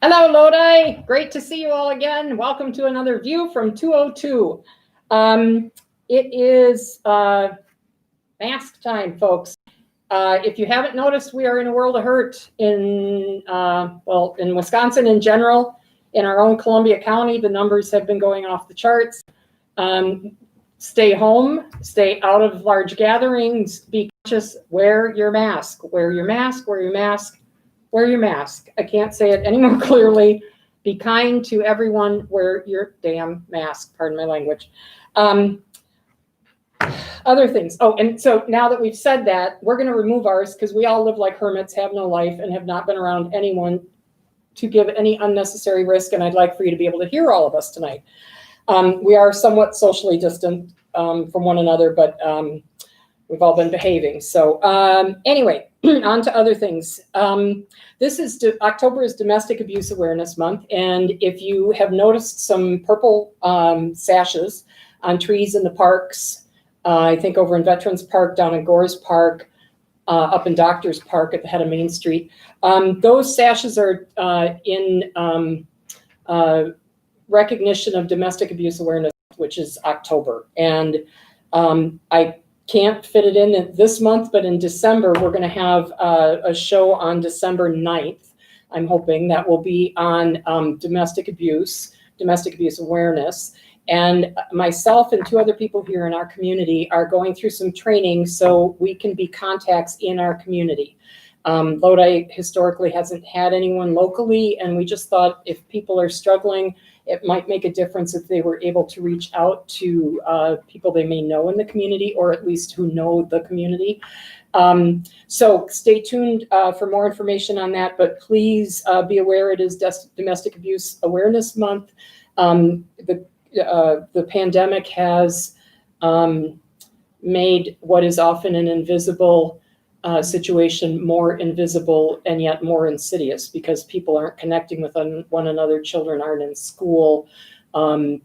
Hello, Lodi. Great to see you all again. Welcome to another view from 202. It is mask time, folks. If you haven't noticed, we are in a world of hurt in Wisconsin in general. In our own Columbia County, the numbers have been going off the charts. Stay home, stay out of large gatherings, be conscious, wear your mask, wear your mask, wear your mask, wear your mask. I can't say it any more clearly. Be kind to everyone, wear your damn mask, pardon my language. Other things. Oh, and so now that we've said that, we're gonna remove ours because we all live like hermits, have no life, and have not been around anyone to give any unnecessary risk, and I'd like for you to be able to hear all of us tonight. We are somewhat socially distant from one another, but we've all been behaving. So anyway, on to other things. October is Domestic Abuse Awareness Month, and if you have noticed some purple sashes on trees in the parks, I think over in Veterans Park, down in Gores Park, up in Doctors Park at the head of Main Street, those sashes are in recognition of Domestic Abuse Awareness, which is October. And I can't fit it in this month, but in December, we're going to have a show on December 9th. I'm hoping that will be on domestic abuse awareness. And myself and two other people here in our community are going through some training so we can be contacts in our community. Lodi historically hasn't had anyone locally, and we just thought if people are struggling, it might make a difference if they were able to reach out to people they may know in the community, or at least who know the community. So stay tuned for more information on that, but please be aware it is Domestic Abuse Awareness Month. The pandemic has made what is often an invisible situation more invisible and yet more insidious because people aren't connecting with one another, children aren't in school,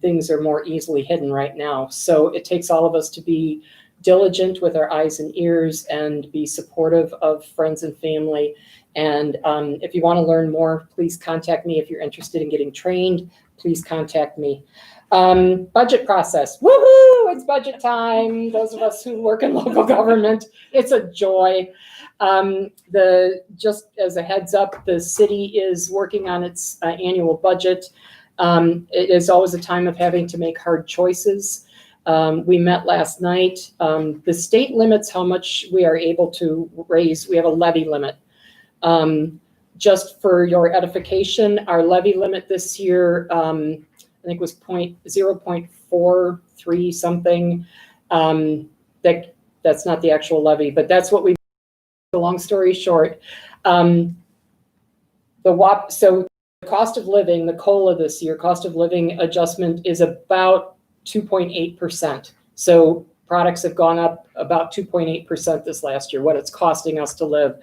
things are more easily hidden right now. So it takes all of us to be diligent with our eyes and ears and be supportive of friends and family. And if you want to learn more, please contact me. If you're interested in getting trained, please contact me. Budget process. Woohoo! It's budget time. Those of us who work in local government, it's a joy. Just as a heads up, the city is working on its annual budget. It is always a time of having to make hard choices. We met last night. The state limits how much we are able to raise. We have a levy limit. Just for your edification, our levy limit this year, I think was 0.43 something. That's not the actual levy, but that's what we. Long story short, so the cost of living, the COLA this year, cost of living adjustment is about 2.8%. So products have gone up about 2.8% this last year. What it's costing us to live.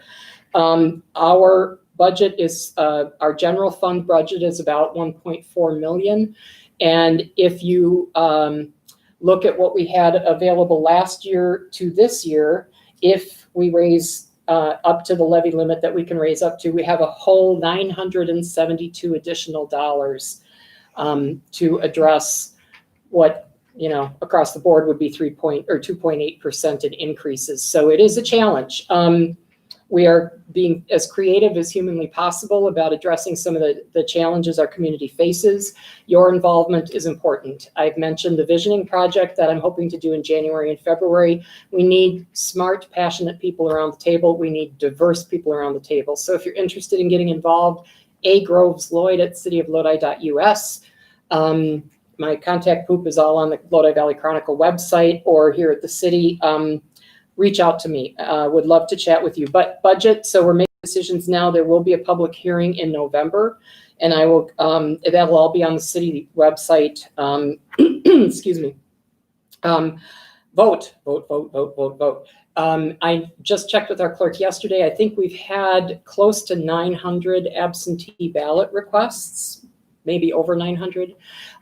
Our budget is our general fund budget is about 1.4 million. And if you look at what we had available last year to this year, if we raise up to the levy limit that we can raise up to, we have a whole 972 additional dollars to address what, across the board would be 2.8% in increases. So it is a challenge. We are being as creative as humanly possible about addressing some of the challenges our community faces. Your involvement is important. I've mentioned the visioning project that I'm hoping to do in January and February. We need smart, passionate people around the table. We need diverse people around the table. So if you're interested in getting involved, groveslloyd@cityoflodi.us. My contact poop is all on the Lodi Valley Chronicle website or here at the city. Reach out to me. Would love to chat with you. But budget, so we're making decisions now. There will be a public hearing in November, and I will. That will all be on the city website. Excuse me. Vote. I just checked with our clerk yesterday. I think we've had close to 900 absentee ballot requests, maybe over 900.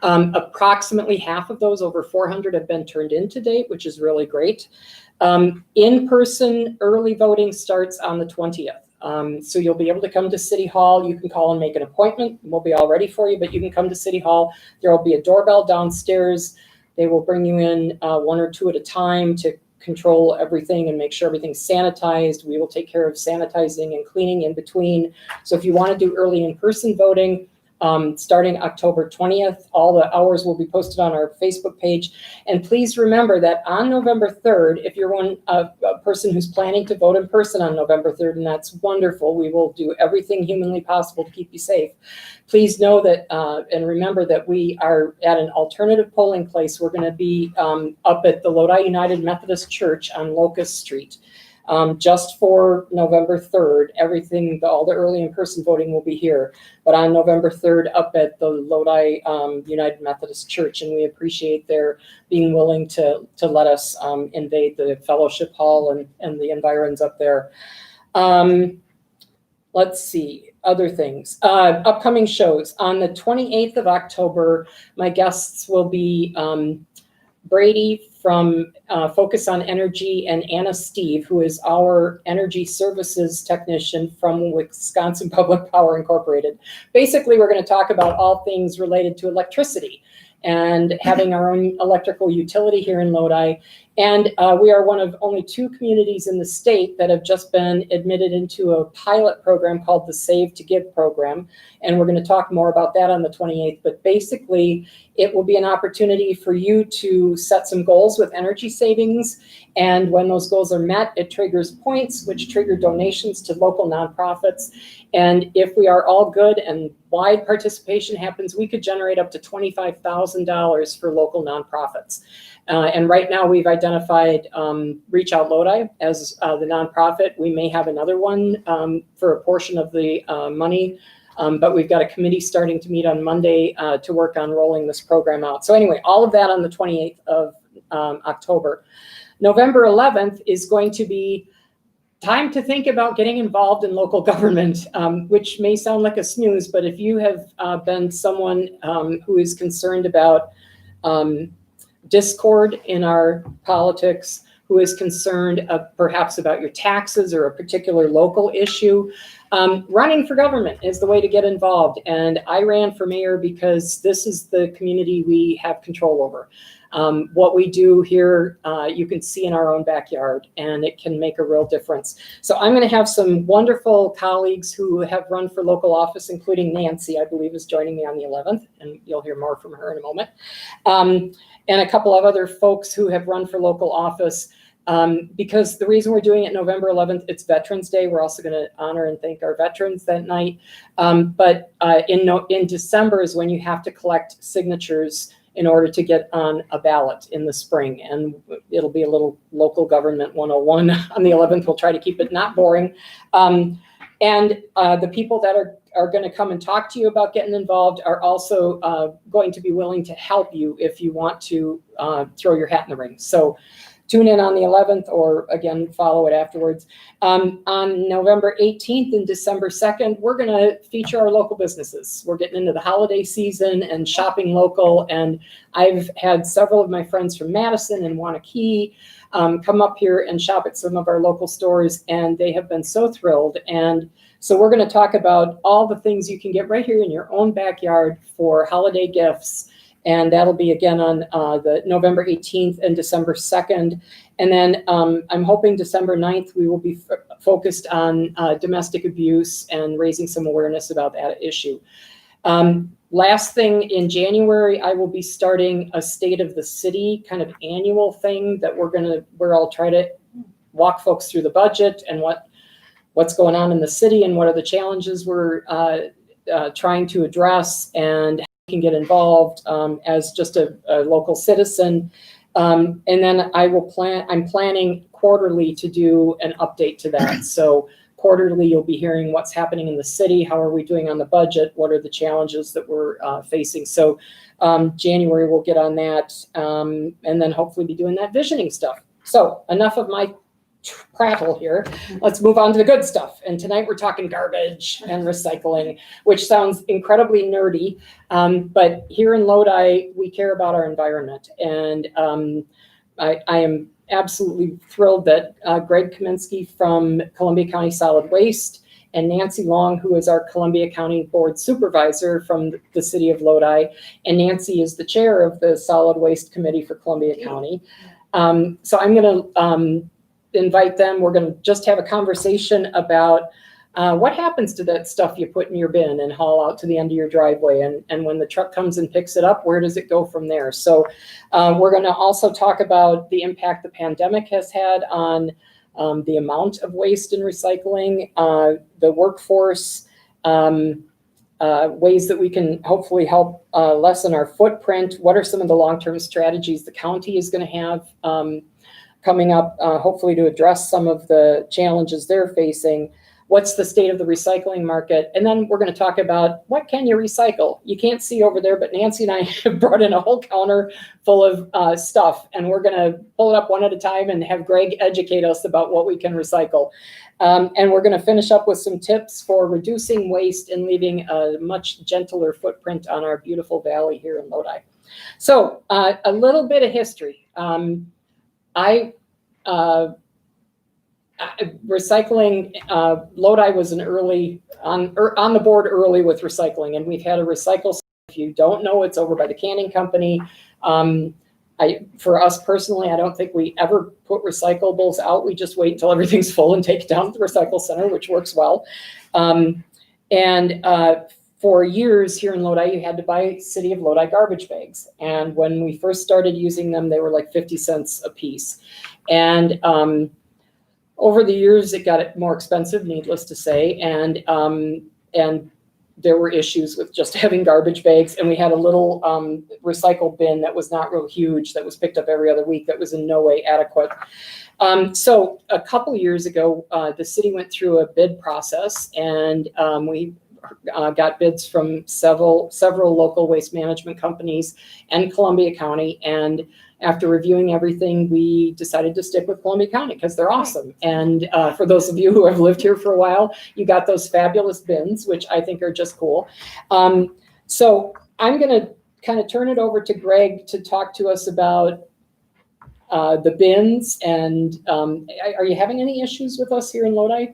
Approximately half of those, over 400, have been turned in to date, which is really great. In-person early voting starts on the 20th. So you'll be able to come to City Hall. You can call and make an appointment. We'll be all ready for you, but you can come to City Hall. There will be a doorbell downstairs. They will bring you in one or two at a time to control everything and make sure everything's sanitized. We will take care of sanitizing and cleaning in between. So if you want to do early in-person voting, starting October 20th, all the hours will be posted on our Facebook page. And please remember that on November 3rd, if you're a person who's planning to vote in person on November 3rd, and that's wonderful, we will do everything humanly possible to keep you safe. Please know that, and remember that we are at an alternative polling place. We're going to be up at the Lodi United Methodist Church on Locust Street. Just for November 3rd, all the early in-person voting will be here. But on November 3rd, up at the Lodi United Methodist Church, and we appreciate their being willing to let us invade the fellowship hall and the environs up there. Let's see, other things. Upcoming shows. On the 28th of October, my guests will be Brady from Focus on Energy, and Anna Steve, who is our energy services technician from Wisconsin Public Power Incorporated. Basically, we're going to talk about all things related to electricity and having our own electrical utility here in Lodi. And we are one of only 2 communities in the state that have just been admitted into a pilot program called the Save to Give program. And we're going to talk more about that on the 28th. But basically, it will be an opportunity for you to set some goals with energy savings. And when those goals are met, it triggers points, which trigger donations to local nonprofits. And if we are all good and wide participation happens, we could generate up to $25,000 for local nonprofits. And right now we've identified Reach Out Lodi as the nonprofit. We may have another one for a portion of the money, but we've got a committee starting to meet on Monday to work on rolling this program out. So anyway, all of that on the 28th of October. November 11th is going to be time to think about getting involved in local government, which may sound like a snooze, but if you have been someone who is concerned about discord in our politics, who is concerned perhaps about your taxes or a particular local issue, running for government is the way to get involved. And I ran for mayor because this is the community we have control over. What we do here, you can see in our own backyard, and it can make a real difference. So I'm going to have some wonderful colleagues who have run for local office, including Nancy, I believe, is joining me on the 11th, and you'll hear more from her in a moment. And a couple of other folks who have run for local office, because the reason we're doing it November 11th, it's Veterans Day. We're also going to honor and thank our veterans that night. But in December is when you have to collect signatures in order to get on a ballot in the spring. And it'll be a little local government 101 on the 11th. We'll try to keep it not boring. And the people that are going to come and talk to you about getting involved are also going to be willing to help you if you want to throw your hat in the ring. So tune in on the 11th, or again, follow it afterwards. On November 18th and December 2nd, we're going to feature our local businesses. We're getting into the holiday season and shopping local. And I've had several of my friends from Madison and Wanakee come up here and shop at some of our local stores, and they have been so thrilled. And so we're going to talk about all the things you can get right here in your own backyard for holiday gifts. And that'll be again on the November 18th and December 2nd. And then I'm hoping December 9th, we will be focused on domestic abuse and raising some awareness about that issue. Last thing, in January, I will be starting a State of the City kind of annual thing that where I'll try to walk folks through the budget and what's going on in the city and what are the challenges we're trying to address, and how you can get involved as just a local citizen. And then I'm planning quarterly to do an update to that. So quarterly, you'll be hearing what's happening in the city. How are we doing on the budget? What are the challenges that we're facing? So January, we'll get on that, and then hopefully be doing that visioning stuff. So enough of my prattle here. Let's move on to the good stuff. And tonight we're talking garbage and recycling, which sounds incredibly nerdy. But here in Lodi, we care about our environment. And I am absolutely thrilled that Greg Kaminsky from Columbia County Solid Waste and Nancy Long, who is our Columbia County Board Supervisor from the city of Lodi, and Nancy is the chair of the Solid Waste Committee for Columbia County. So I'm going to invite them. We're going to just have a conversation about what happens to that stuff you put in your bin and haul out to the end of your driveway? And when the truck comes and picks it up, where does it go from there? So we're going to also talk about the impact the pandemic has had on the amount of waste and recycling, the workforce, ways that we can hopefully help lessen our footprint. What are some of the long-term strategies the county is going to have coming up, hopefully to address some of the challenges they're facing? What's the state of the recycling market? And then we're going to talk about what can you recycle? You can't see over there, but Nancy and I have brought in a whole counter full of stuff, and we're going to pull it up one at a time and have Greg educate us about what we can recycle. And we're going to finish up with some tips for reducing waste and leaving a much gentler footprint on our beautiful valley here in Lodi. So a little bit of history. Recycling, Lodi was an early on the board early with recycling, and we've had a recycle. If you don't know, it's over by the canning company. For us personally, I don't think we ever put recyclables out. We just wait until everything's full and take it down to the recycle center, which works well. For years here in Lodi, you had to buy City of Lodi garbage bags. And when we first started using them, they were like 50 cents a piece. And over the years, it got more expensive, needless to say, and there were issues with just having garbage bags. And we had a little recycle bin that was not real huge, that was picked up every other week, that was in no way adequate. So a couple years ago, the city went through a bid process, and we got bids from several local waste management companies and Columbia County. And after reviewing everything, we decided to stick with Columbia County because they're awesome. And for those of you who have lived here for a while, you got those fabulous bins, which I think are just cool. So I'm going to kind of turn it over to Greg to talk to us about the bins. And are you having any issues with us here in Lodi?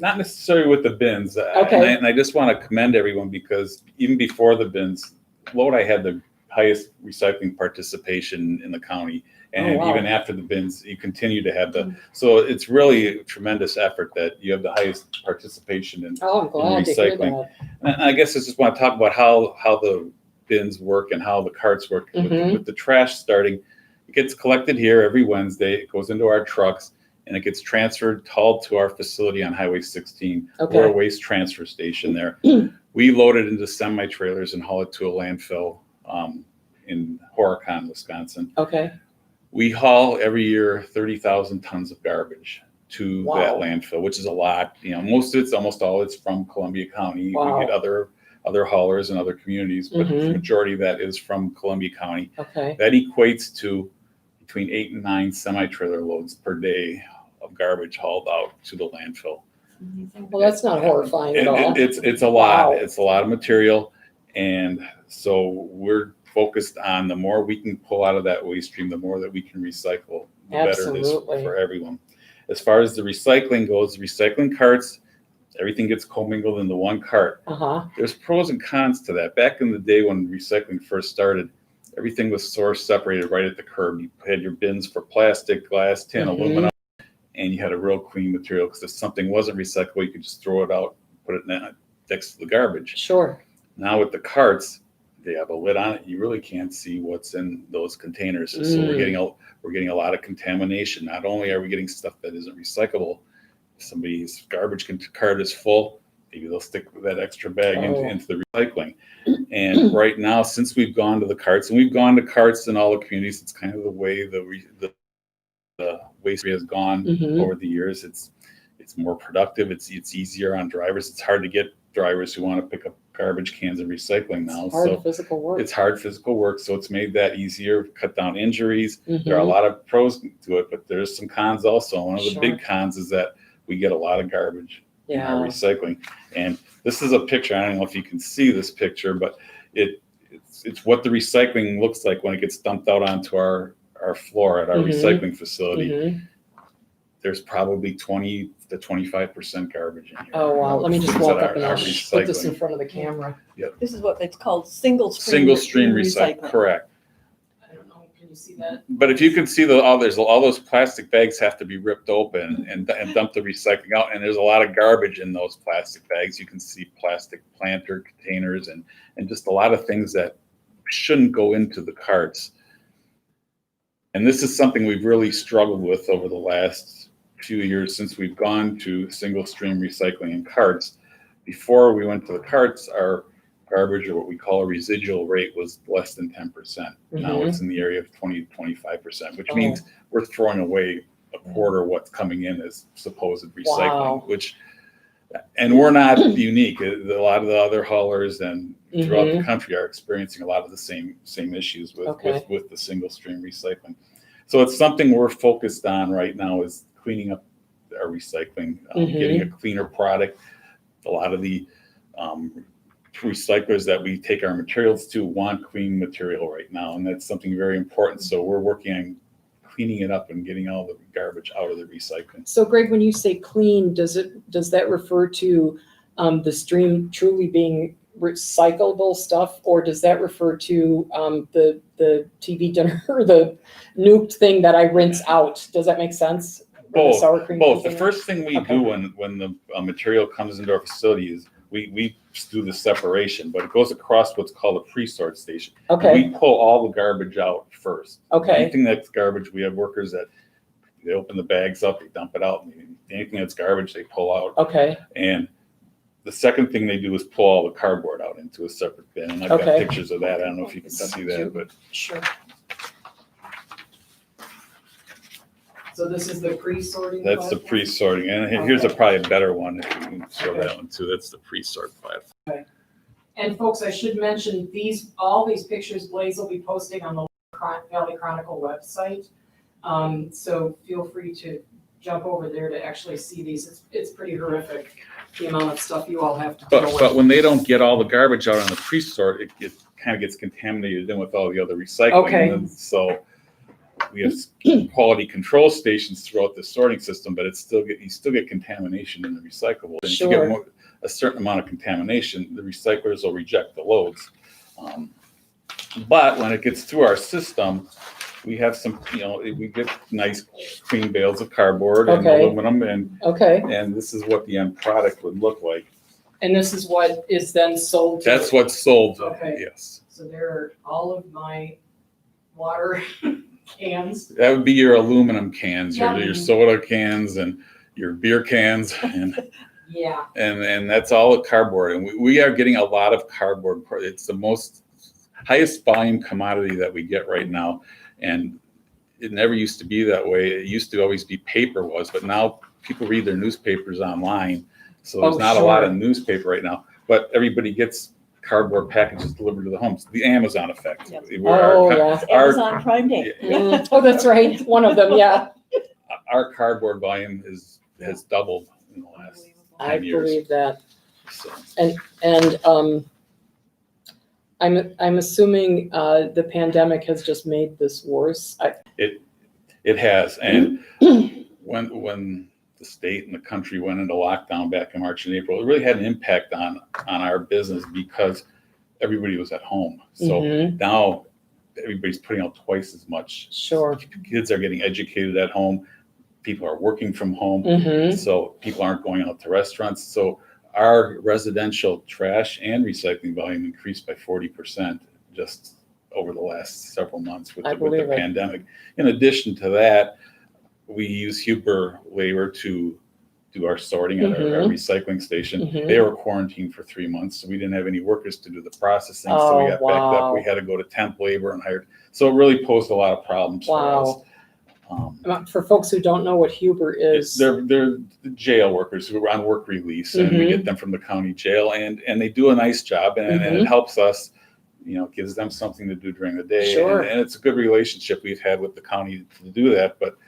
Not necessarily with the bins. Okay. And I just want to commend everyone, because even before the bins, Lodi had the highest recycling participation in the county. And even after the bins, you continue to have the, so it's really a tremendous effort that you have the highest participation in, I'm glad in recycling. And I guess I just want to talk about how the bins work and how the carts work. With the trash starting, it gets collected here every Wednesday. It goes into our trucks, and it gets transferred, hauled to our facility on Highway 16. Okay. We're a waste transfer station there. We load it into semi-trailers and haul it to a landfill in Horicon, Wisconsin. Okay. We haul every year 30,000 tons of garbage to that landfill, which is a lot. You know, almost all it's from Columbia County. Wow. We get other haulers in other communities, but the majority of that is from Columbia County. Okay. That equates to between 8 and 9 semi-trailer loads per day of garbage hauled out to the landfill. Well, that's not horrifying at all. It's a lot. Wow. It's a lot of material, and so we're focused on the more we can pull out of that waste stream, the more that we can recycle, the better it is for everyone. As far as the recycling goes, recycling carts, everything gets commingled into one cart. There's pros and cons to that. Back in the day when recycling first started, everything was source separated right at the curb. You had your bins for plastic, glass, tin, aluminum, and you had a real clean material, because if something wasn't recyclable, you could just throw it out, put it next to the garbage. Sure. Now with the carts, they have a lid on it. You really can't see what's in those containers. So we're getting a lot of contamination. Not only are we getting stuff that isn't recyclable, if somebody's garbage cart is full, maybe they'll stick that extra bag into the recycling. And right now, since we've gone to the carts, and we've gone to carts in all the communities, it's kind of the way the waste has gone over the years. It's more productive. It's easier on drivers. It's hard to get drivers who want to pick up garbage cans and recycling now. It's hard physical work. It's hard physical work, so it's made that easier, cut down injuries. There are a lot of pros to it, but there's some cons also. One of the big cons is that we get a lot of garbage in our recycling. And this is a picture. I don't know if you can see this picture, but it's what the recycling looks like when it gets dumped out onto our our floor at our Mhm. recycling facility, Mhm. there's probably 20 to 25% garbage in here. Oh, wow. Let me just Things walk that up and are I'll put this in recycling. front of the camera. This is what it's called, single Single stream stream recycling, correct. I don't know, can you see that? But if you can see all those plastic bags have to be ripped open and dump the recycling out, and there's a lot of garbage in those plastic bags. You can see plastic planter containers and just a lot of things that shouldn't go into the carts. And this is something we've really struggled with over the last few years since we've gone to single stream recycling in carts. Before we went to the carts, our garbage, or what we call a residual rate, was less than 10%. Now it's in the area of 20 to 25%, which means we're throwing away a quarter of what's coming in as supposed recycling, and we're not unique. A lot of the other haulers and throughout the country are experiencing a lot of the same issues with the single stream recycling. So it's something we're focused on right now, is cleaning up our recycling, getting a cleaner product. A lot of the recyclers that we take our materials to want clean material right now, and that's something very important. So we're working on cleaning it up and getting all the garbage out of the recycling. So Greg, when you say clean, does that refer to the stream truly being recyclable stuff, or does that refer to the TV dinner or the nuked thing that I rinse out? Does that make sense? Both. Sour cream Both. The container? first thing we do when the material comes into our facility is we do the separation, but it goes across what's called a pre-sort station. Okay. We pull all the garbage out first. Okay. Anything that's garbage, we have workers that they open the bags up, they dump it out. Anything that's garbage, they pull out. Okay. And the second thing they do is pull all the cardboard out into a separate bin. And I've got pictures of that. I don't know if you can see that, but sure. So this is the pre-sorting? That's the pre-sorting. And here's probably a better one, if you can show that one too. That's the pre-sort platform. Okay. And folks, I should mention all these pictures Blaze will be posting on the Valley Chronicle website. So feel free to jump over there to actually see these. It's pretty horrific, the amount of stuff you all have to deal with. But when they don't get all the garbage out on the pre-sort, it kind of gets contaminated in with all the other recycling. Okay. And so we have quality control stations throughout the sorting system, but you still get contamination in the recyclable. And Sure. if you get a certain amount of contamination, the recyclers will reject the loads. But when it gets through our system, we have we get nice clean bales of cardboard and aluminum, and this is what the end product would look like. And this is what is then sold to? That's what's sold. Okay. Yes. So there are all of my water cans. That would be your aluminum cans, Yeah. your soda cans, and your beer cans, and Yeah. and that's all cardboard. And we are getting a lot of cardboard. It's the highest volume commodity that we get right now, and it never used to be that way. It used to always be paper but now people read their newspapers online, so there's not a lot of newspaper right now. But everybody gets cardboard packages delivered to the homes. The Amazon effect. Yep. Our Amazon Prime Day. Oh, that's right. One of them, yeah. Our cardboard volume has doubled in the last 10 years. I believe that. So. And I'm assuming the pandemic has just made this worse. It has, and when the state and the country went into lockdown back in March and April, it really had an impact on our business because everybody was at home. So now everybody's putting out twice as much. Sure. Kids are getting educated at home. People are working from home. So people aren't going out to restaurants. So our residential trash and recycling volume increased by 40% just over the last several months with the pandemic. In addition to that, we use Huber labor to do our sorting at our recycling station. They were quarantined for 3 months, so we didn't have any workers to do the processing. So we got backed up. We had to go to temp labor and hired. So it really posed a lot of problems for us. For folks who don't know what Huber is, they're the jail workers who are on work release, and we get them from the county jail, and they do a nice job, and it helps us. Gives them something to do during the day, and it's a good relationship we've had with the county to do that. But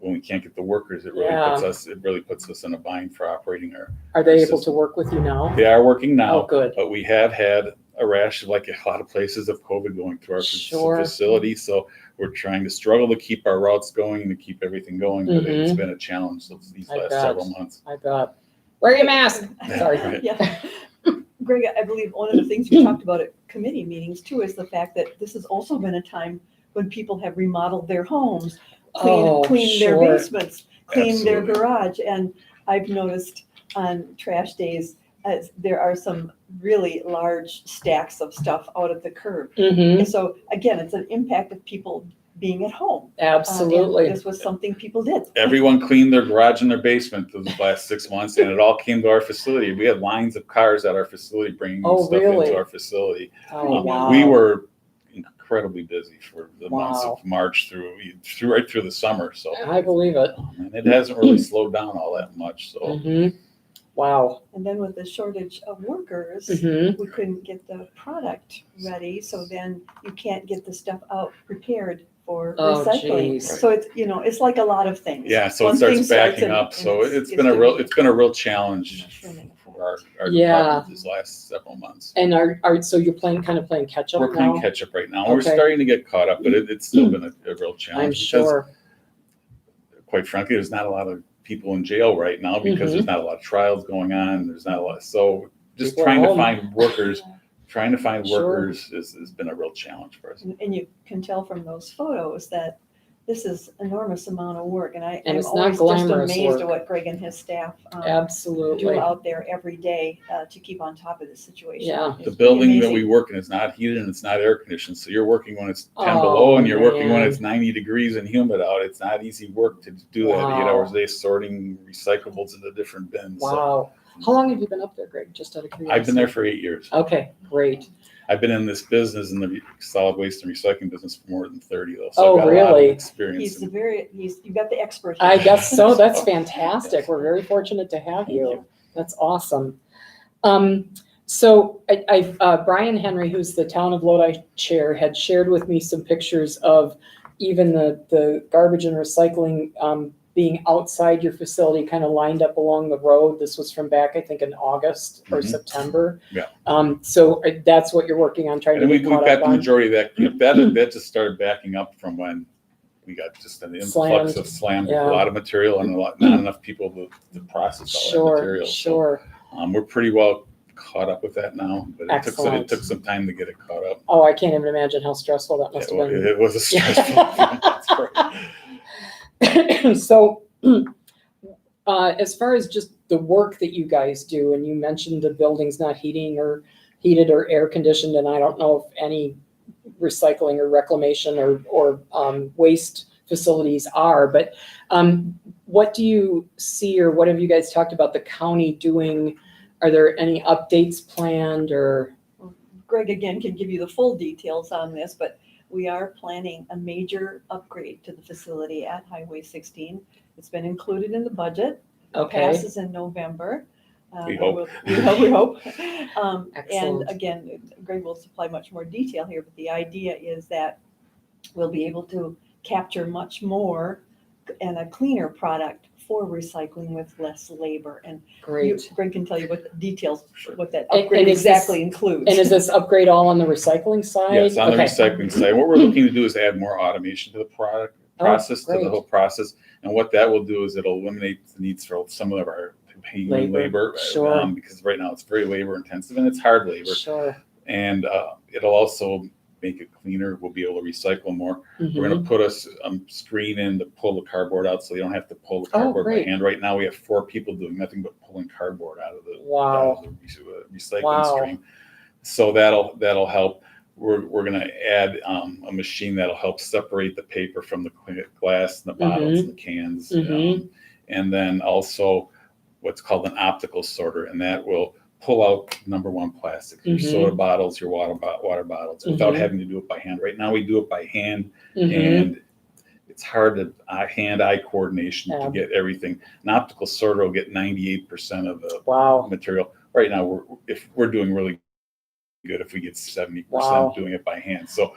when we can't get the workers, it really puts us in a bind for operating our. Are they able to work with you now? They are working now. Oh, good. But we have had a rash, like a lot of places, of COVID going through our facility. So we're trying to struggle to keep our routes going and to keep everything going, but it's been a challenge these I last bet. several months. I bet. Wear your mask. Sorry. Right. Yeah. Greg, I believe one of the things you talked about at committee meetings too is the fact that this has also been a time when people have remodeled their homes, cleaned their sure. basements, cleaned their Absolutely. garage. And I've noticed on trash days, there are some really large stacks of stuff out at the curb. Mm-hmm. And so again, it's an impact of people being at home. Absolutely. And this was something people did. Everyone cleaned their garage and their basement those last 6 months, and it all came to our facility. We had lines of cars at our facility bringing stuff really? into our facility. Oh, wow. We were incredibly busy for the months Wow. of March right through the summer. So I believe it. and it hasn't really slowed down all that much. So Mm-hmm. Wow. And then with the shortage of workers, Mm-hmm. we couldn't get the product ready, so then you can't get the stuff out prepared for Oh, recycling. geez. So it's, it's like a lot of things. yeah, so One it starts thing starts backing and- up. So and it's gets been a doing it. real challenge Mushrooming effect. for our Yeah. department these last several months. And so you're playing catch up We're playing now? catch up right now. We're Okay. starting to get caught up, but it's still been a real challenge. I'm because, sure. quite frankly, there's not a lot of people in jail right now because Mhm. there's not a lot of trials going on. There's not a lot. So just People are trying to home. find workers, Sure. has been a real challenge for us. And you can tell from those photos that this is enormous amount of work, and And I'm it's not always just glamorous amazed work. at what Greg and his staff do Absolutely. out there every day to keep on top of the situation. Yeah. It's The pretty building that amazing. we work in is not heated and it's not air conditioned. So you're working when it's 10 Oh, below and you're working when man. it's 90 degrees and humid out. It's not easy work to do that 8 Wow. hours a day, sorting recyclables into different bins. So Wow. How long have you been up there, Greg? Just out of curiosity. I've been there for 8 years. Okay, great. I've been in this business, in the solid waste and recycling business, for more than 30 though. So Oh, I've got a lot really? of experience. You've got the expert. I here. guess so. That's fantastic. We're very fortunate to have Thank you. you. That's awesome. So Brian Henry, who's the Town of Lodi chair, had shared with me some pictures of even the garbage and recycling being outside your facility, kind of lined up along the road. This was from back, I think, in August or Mhm. September. Yeah. So that's what you're working on, trying And to we've get caught got up the on. majority of that just started backing up from when we got just an influx Slammed. of slammed, Yeah. a lot of material and not enough people to process all that Sure, material. sure. So, we're pretty well caught up with that now, but it Excellent. took some time to get it caught up. Oh, I can't even imagine how stressful that must have been. It was a stressful. That's right. So, as far as just the work that you guys do, and you mentioned the building's not heated or air conditioned, and I don't know if any recycling or reclamation or waste facilities are, but what do you see, or what have you guys talked about the county doing? Are there any updates planned, or? Greg again can give you the full details on this, but we are planning a major upgrade to the facility at Highway 16. It's been included in the budget. It Okay. passes in November. We hope. We hope. And Excellent. again, Greg will supply much more detail here, but the idea is that we'll be able to capture much more and a cleaner product for recycling with less labor. And Great. Greg can tell you what the details, what that And upgrade is this- exactly includes. And is this upgrade all on the recycling side? Yes, on the Okay. recycling side. What we're looking to do is add more automation to the process, to the great. whole process. And what that will do is it'll eliminate the needs for some of our paying labor. Sure. Because right now it's very labor intensive and it's hard labor. Sure. And it'll also make it cleaner. We'll be able to recycle more. We're Mhm. going to put a screen in to pull the cardboard out so you don't have to pull the Oh, cardboard by great. hand. Right now we have 4 people doing nothing but pulling cardboard out of the, Wow. recycling Wow. stream. So that'll help. We're going to add a machine that'll help separate the paper from the glass and the bottles and the cans. Mhm. And then also what's called an optical sorter, and that will pull out number one plastic, your Mhm. soda bottles, your water bottles, without Mhm. having to do it by hand. Right now we do it by hand, Mhm. and it's hard to hand-eye coordination to get everything. An optical sorter will get 98% of the Wow. material. Right now we're doing really good if we get 70% Wow. doing it by hand. So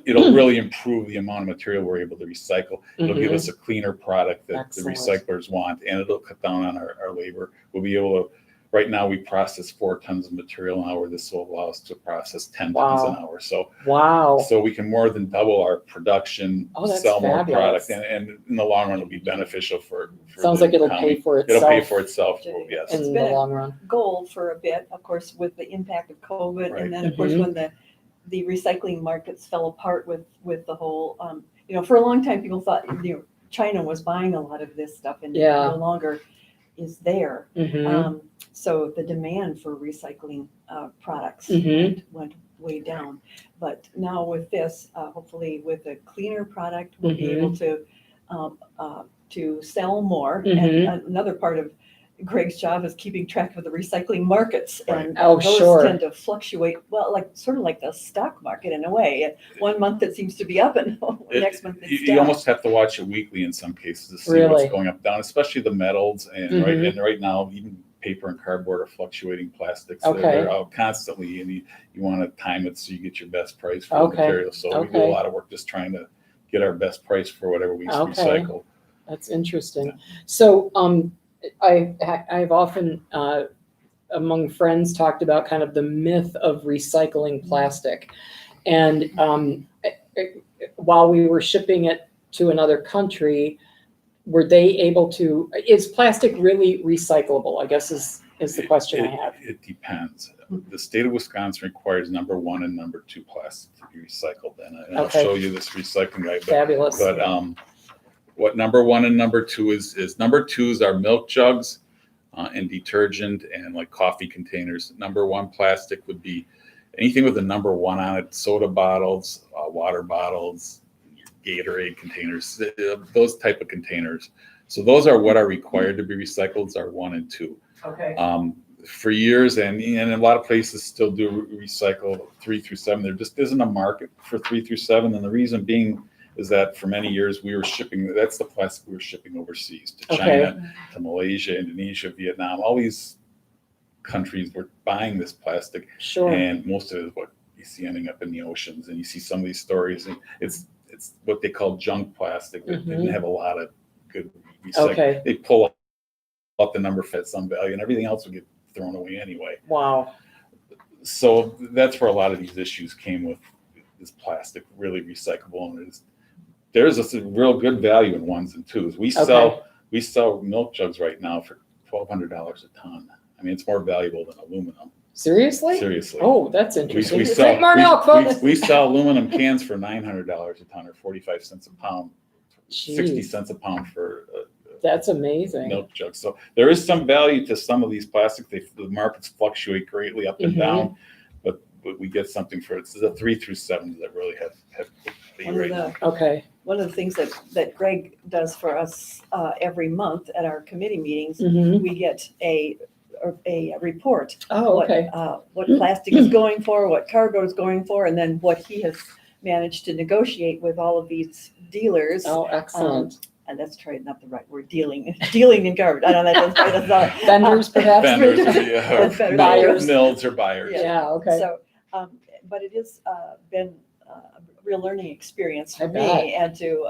it'll really improve the amount of material we're able to recycle. It'll give Mhm. us a cleaner product that Excellent. the recyclers want, and it'll cut down on our labor. We'll be able to right now we process 4 tons of material an hour. This will allow us to process 10 tons an hour. Wow. So we can more than double our production, Oh, that's sell more fabulous. product, and in the long run, it'll be beneficial for Sounds the like it'll county. pay for It'll itself pay for itself, yes. in It's the been a long run. goal for a bit, of course, with the impact of COVID. Right. And then, of course, Mhm. when the recycling markets fell apart with the whole, for a long time, people thought, China was buying a lot of this stuff and it Yeah. no longer is there. Mhm. So the demand for recycling products Mhm. went way down. But now with this, hopefully with a cleaner product, we'll be able to sell more. Mhm. And another part of Greg's job is keeping track of the recycling markets. Right. And Oh, those sure. tend to fluctuate, well, sort of like the stock market in a way. One month it seems to be up and next month it's You down. almost have to watch it weekly in some cases to see Really? what's going up, down, especially the metals and Mhm. right now, even paper and cardboard are fluctuating plastics. Okay. They're out constantly, and you want to time it so you get your best price for Okay. the material. So we do a Okay. lot of work just trying to get our best price for whatever we Okay. recycle. That's interesting. So I've often among friends talked about kind of the myth of recycling plastic, and while we were shipping it to another country, were they able to? Is plastic really recyclable? I guess is the question I have. It depends. The state of Wisconsin requires number 1 and number 2 plastic to be recycled, and I'll Okay. show you this recycling guide. Fabulous. But what number 1 and number 2 is number 2 are milk jugs and detergent and like coffee containers. Number 1 plastic would be anything with a number 1 on it: soda bottles, water bottles, Gatorade containers, those type of containers. So those are what are required to be recycled, are 1 and 2. Okay. For years, and a lot of places still do recycle 3 through 7. There just isn't a market for 3 through 7, and the reason being is that for many years we were shipping, that's the plastic we were shipping overseas to China, to Malaysia, Indonesia, Vietnam. All these countries were buying this plastic, Sure. and most of it is what you see ending up in the oceans. And you see some of these stories, and it's what they call junk plastic. They didn't have a lot of good recycling. Okay. They pull up the number, fit some value, and everything else would get thrown away anyway. Wow. So that's where a lot of these issues came with this plastic really recyclable, and there's a real good value in 1s and 2s. We sell milk jugs right now for $1,200 a ton. I mean, it's more valuable than aluminum. Seriously? Seriously. Oh, that's interesting. We Drink more milk, folks. we sell aluminum cans for $900 a ton, or 45 cents a pound, 60 Jeez. cents a pound for That's amazing. milk jugs. So there is some value to some of these plastics. The markets fluctuate greatly up and down, but we get something for it. It's the 3 through 7 that really have right now. Okay. One of the things that Greg does for us every month at our committee meetings, Mhm. we get a report. Oh, okay. What plastic is going for, what cargo is going for, and then what he has managed to negotiate with all of these dealers. Oh, excellent. And that's not the right word, dealing in garbage. I don't know, that's not. Vendors, perhaps? Vendors, Vendors. Buyers. mills or buyers. Yeah, okay. So, but it has been a real learning experience for I me, and to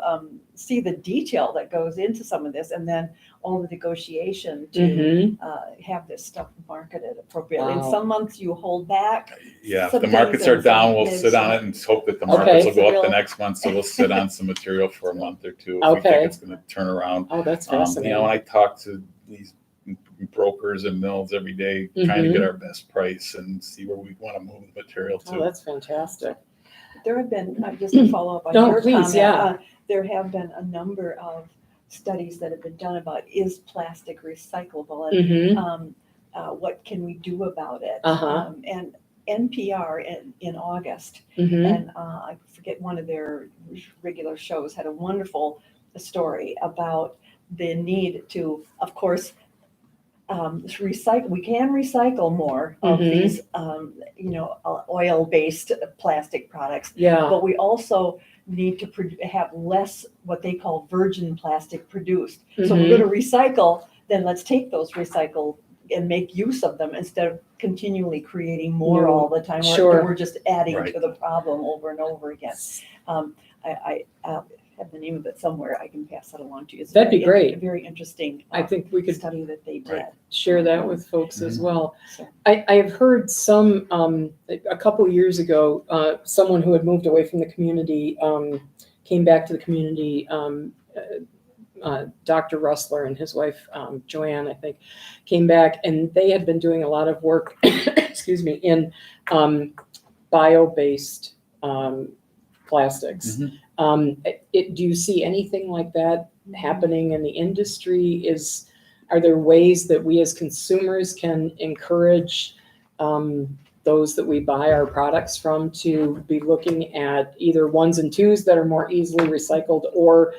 see the detail that goes into some of this, and then all the negotiation to Mhm. have this stuff marketed appropriately. And Wow. some months you hold back. Yeah, if some the things markets are and down, some we'll bids. sit on it and hope that the Okay. markets will go up Real- the next month. So we'll sit on some material for a month or two if we Okay. think it's going to turn around. Oh, that's You fascinating. know, I talk to these brokers and mills every day, trying to get our best price and see where we want to move the material Oh, to. that's fantastic. There have been, just to follow up on No, your please, comment, yeah. there have been a number of studies that have been done about, is plastic recyclable, and Mhm. what can we do about it? Uh-huh. And NPR in August, Mhm. and I forget, one of their regular shows had a wonderful story about the need to, of course, recycle. We can recycle more of Mhm. these, oil-based plastic products, Yeah. but we also need to have less what they call virgin plastic produced. So Mhm. we're going to recycle, then let's take those recycled and make use of them instead of continually creating more all the time. Sure. We're just adding Right. to the problem over and over again. I have the name of it somewhere, I can pass that along to you. It's That'd be very great. Very interesting. I think we could Study that they did. Right. share that with folks as well. So, I have heard some, a couple years ago, someone who had moved away from the community came back to the community. Dr. Rustler and his wife, Joanne, I think, came back, and they had been doing a lot of work, excuse me, in bio-based plastics. Do you see anything like that happening in the industry? Are there ways that we as consumers can encourage those that we buy our products from to be looking at either ones and twos that are more easily recycled, or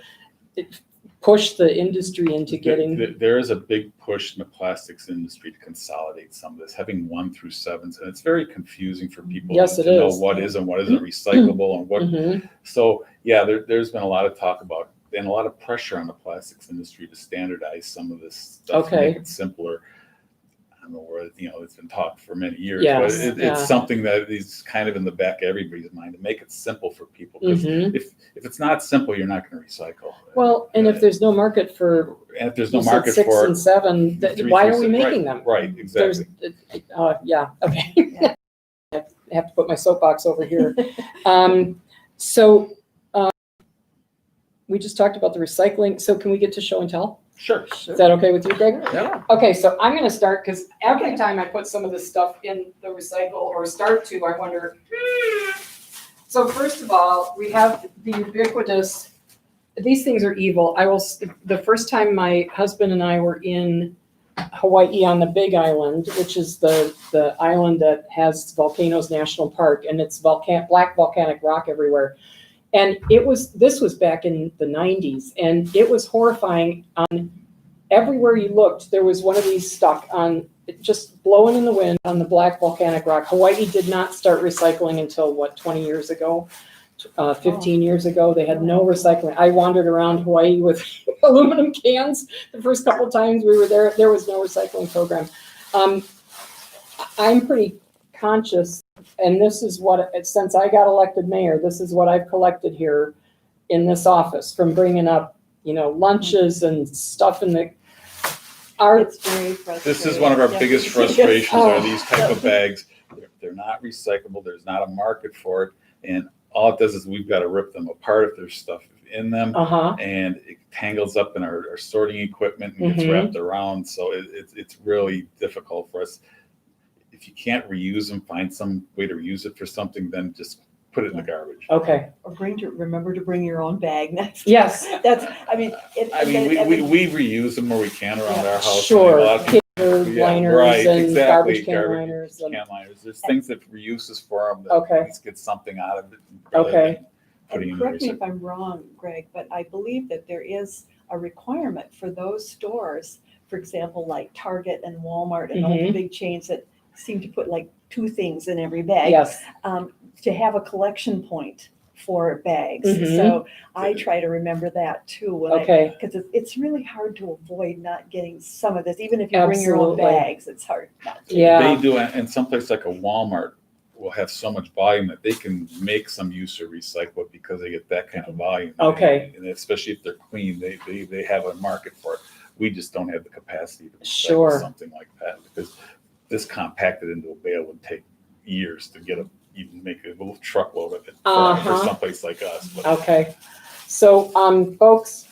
push the industry into getting? There is a big push in the plastics industry to consolidate some of this, having 1 through 7s, and it's very confusing for people Yes, to it know is. what is and what isn't recyclable and what. Mhm. So yeah, there's been a lot of talk about and a lot of pressure on the plastics industry to standardize some of this stuff to Okay. make it simpler. I don't know where, it's been talked for many years, Yes, but yeah. it's something that is kind of in the back of everybody's mind to make it simple for people. Because Mhm. if it's not simple, you're not going to recycle. Well, and if there's no market for, And if there's you no said market 6 for and it, 7, 3 why through are we 6, making them? Right, exactly. Yeah, okay. I have to put my soapbox over here. So we just talked about the recycling. So can we get to show and tell? Sure. Is that okay with you, Greg? Yeah. Okay, so I'm gonna start, because every time I put some of this stuff in the recycle or start to, I wonder. So first of all, we have the ubiquitous, these things are evil. The first time my husband and I were in Hawaii on the Big Island, which is the island that has Volcanoes National Park, and it's black volcanic rock everywhere. And this was back in the 90s, and it was horrifying. Everywhere you looked, there was one of these stuck on, just blowing in the wind on the black volcanic rock. Hawaii did not start recycling until 20 years ago, 15 years ago. They had no recycling. I wandered around Hawaii with aluminum cans the first couple times we were there. There was no recycling program. I'm pretty conscious, and this is since I got elected mayor, this is what I've collected here in this office from bringing up, lunches and stuff in the. It's very frustrating. This is one of our biggest frustrations are these type of bags. They're not recyclable. There's not a market for it. And all it does is we've got to rip them apart if there's stuff in them. And it tangles up in our sorting equipment and gets wrapped around. So it's really difficult for us. If you can't reuse them, find some way to reuse it for something, then just put it in the garbage. Okay. Or remember to bring your own bag next time. Yes. We reuse them where we can around our house. Sure. A lot of people, liners and garbage can liners. There's things that reuses for them that Okay. at least get something out of it. Okay. And correct me if I'm wrong, Greg, but I believe that there is a requirement for those stores, for example, like Target and Walmart and all the big chains that seem to put like 2 things in every bag. Yes. To have a collection point for bags. So I try to remember that too. Because it's really hard to avoid not getting some of this. Even if you bring your own bags, it's hard not to. Yeah. They do, and someplace like a Walmart will have so much volume that they can make some use or recycle it because they get that kind of volume. Okay. And especially if they're clean, they have a market for it. We just don't have the capacity to Sure. something like that because this compacted into a bale would take years to get even make a little truckload of it for someplace like us. But. Okay. So, folks,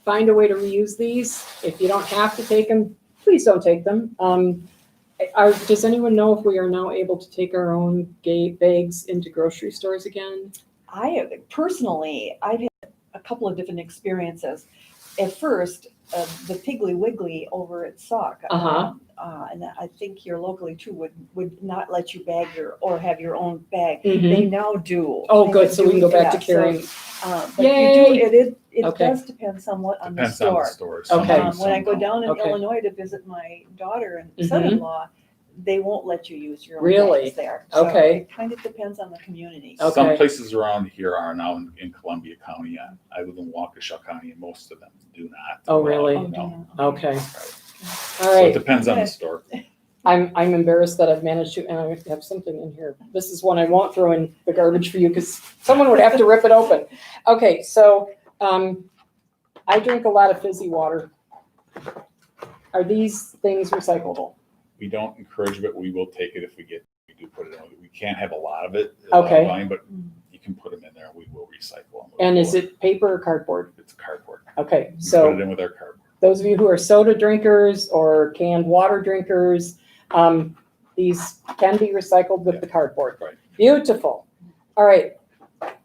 find a way to reuse these. If you don't have to take them, please don't take them. Does anyone know if we are now able to take our own bags into grocery stores again? I've had a couple of different experiences. At first, the Piggly Wiggly over at Sauk, and I think here locally too would not let you have your own bag. They now do. Oh, good. So we can go back to carrying. But it does depend somewhat on Depends the store. on the store. Okay. When I go down in Okay. Illinois to visit my daughter and son-in-law, they won't let you use your own Really? bags there. So Okay. it kind of depends on the community. Okay. Some places around here are now in Columbia County. I live in Waukesha County, and most of them do not. Oh, really? No. Okay. Right. All So it right. depends on the store. I'm embarrassed that I've managed to, and I have something in here. This is one I won't throw in the garbage for you because someone would have to rip it open. Okay, so I drink a lot of fizzy water. Are these things recyclable? We don't encourage it, but we will take it if we do put it in. We can't have a lot of it, Okay. volume, but you can put them in there. We will recycle them. And is it paper or cardboard? It's cardboard. Okay, We put it so in with our cardboard. those of you who are soda drinkers or canned water drinkers, these can be recycled with the cardboard. Right. Beautiful. All right,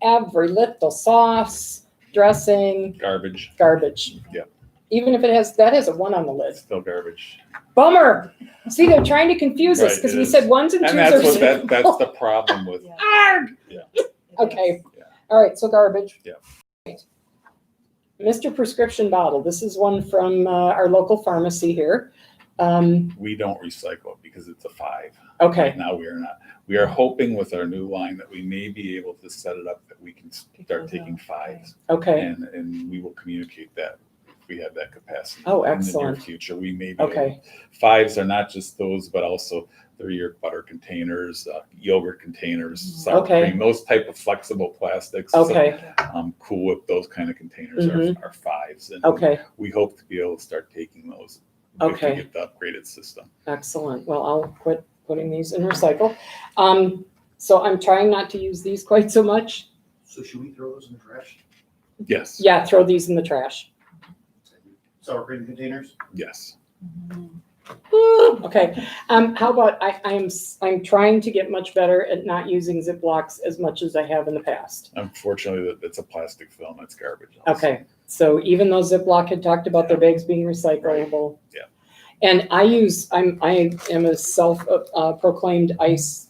every little sauce, dressing, Garbage, garbage. Yep. Even if that has a 1 on the lid. still garbage. Bummer. See, they're trying to confuse us Right, because it we is. said 1s and 2s And that's are what recyclable. that's the problem with. Yeah. Arg! Yeah. It Okay. is. All right, so garbage. Yeah. Mr. Prescription Bottle. This is one from our local pharmacy here. We don't recycle it because it's a 5. Okay. Right now we are not. We are hoping with our new line that we may be able to set it up that we can start taking 5s, Okay. and we will communicate that if we have that capacity. Oh, In the excellent. near future, we may be. Okay. 5s are not just those, but also they're your butter containers, yogurt containers, sour Okay. cream, those type of flexible plastics. So, Okay. Cool Whip, those kind of containers are 5s, and Okay. we hope to be able to start taking those if Okay. we get the upgraded system. Excellent. Well, I'll quit putting these in recycle. So I'm trying not to use these quite so much. So should we throw those in the trash? Yes. Yeah, throw these in the trash. Sour cream containers? Yes. Okay. How about I'm trying to get much better at not using Ziplocs as much as I have in the past. Unfortunately, that's a plastic film. That's garbage. Also. Okay. So even though Ziploc had talked about their bags being recyclable. Yeah. And I am a self-proclaimed ice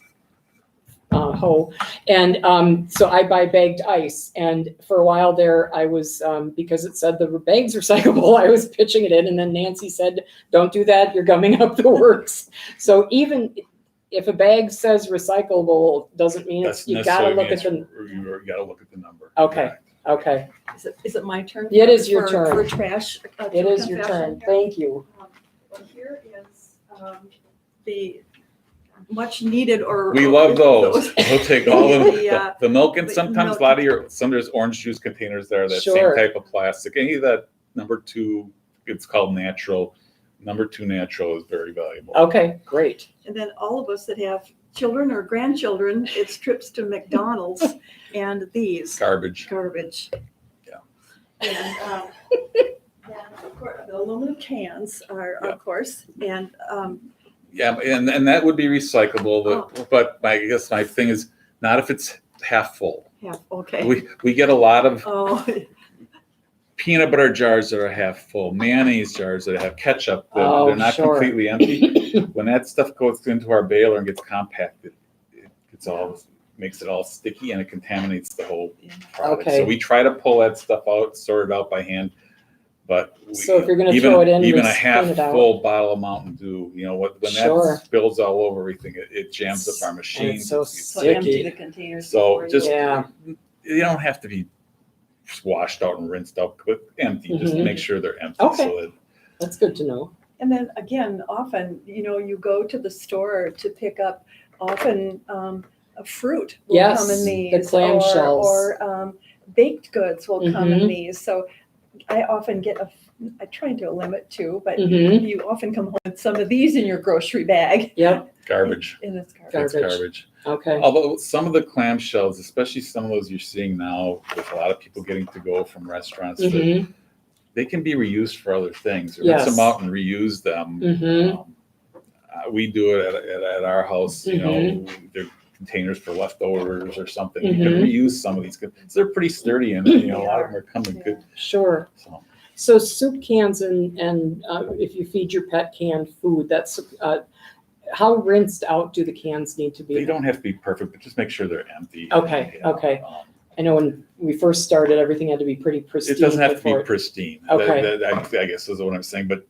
hoe. And so I buy bagged ice. And for a while there, I was, because it said the bag's recyclable, I was pitching it in. And then Nancy said, don't do that. You're gumming up the works. So even if a bag says recyclable, doesn't mean it's, you gotta look at the, You gotta look at the number. Okay. Correct. okay. Is it my turn? It is your for- turn. For trash. It is your confession turn. here? Thank you. Well, here is the much needed or. We love those. We'll take all of the milk and the sometimes milk. a lot of some there's orange juice containers that are that Sure. same type of plastic. Any of that number 2, it's called natural. Number 2 natural is very valuable. Okay, great. And then all of us that have children or grandchildren, it's trips to McDonald's and these Garbage. garbage. Yeah. And then, of course, the aluminum cans are, Yeah. of course, and Yeah, and that would be recyclable. But I guess my thing is not if it's half full. yeah, okay. We get a lot of Oh, peanut butter jars that are half full, mayonnaise jars that have ketchup that Oh, they're not sure. completely empty. When that stuff goes into our baler and gets compacted, makes it all sticky and it contaminates the whole product. Okay. So we try to pull that stuff out, sort it out by hand. But So if you're gonna throw it in, even a just half clean it out. full bottle of Mountain Dew, when Sure. that spills all over everything, it jams up our machines. so It's so empty sticky. the containers. So before you- just Yeah. you don't have to be washed out and rinsed out, but empty. Just Mhm. make sure they're empty. Okay. So that That's good to know. And then again, often, you go to the store to pick up often a fruit will Yes, come in the these. clam shells. Or baked goods will come in Mhm. these. So I often I try to do a limit too, but Mhm. you often come home with some of these in your grocery bag. Yep. garbage. And it's garbage. It's Garbage. garbage. Okay. Although some of the clamshells, especially some of those you're seeing now with a lot of people getting to go from restaurants, Mhm. they can be reused for other things. Yes. Rinse them out and reuse them. Mhm. We do it at our house. Mm-hmm. They're containers for leftovers or something. You can Mhm. reuse some of these. They're pretty sturdy, and a lot of them are coming Yeah. good. Sure. So soup cans and if you feed your pet canned food, that's how rinsed out do the cans need to be? They don't have to be perfect, but just make sure they're empty. Okay, okay. I know when we first started, everything had to be pretty pristine. It doesn't have to before- be pristine. Okay. I guess is what I'm saying, but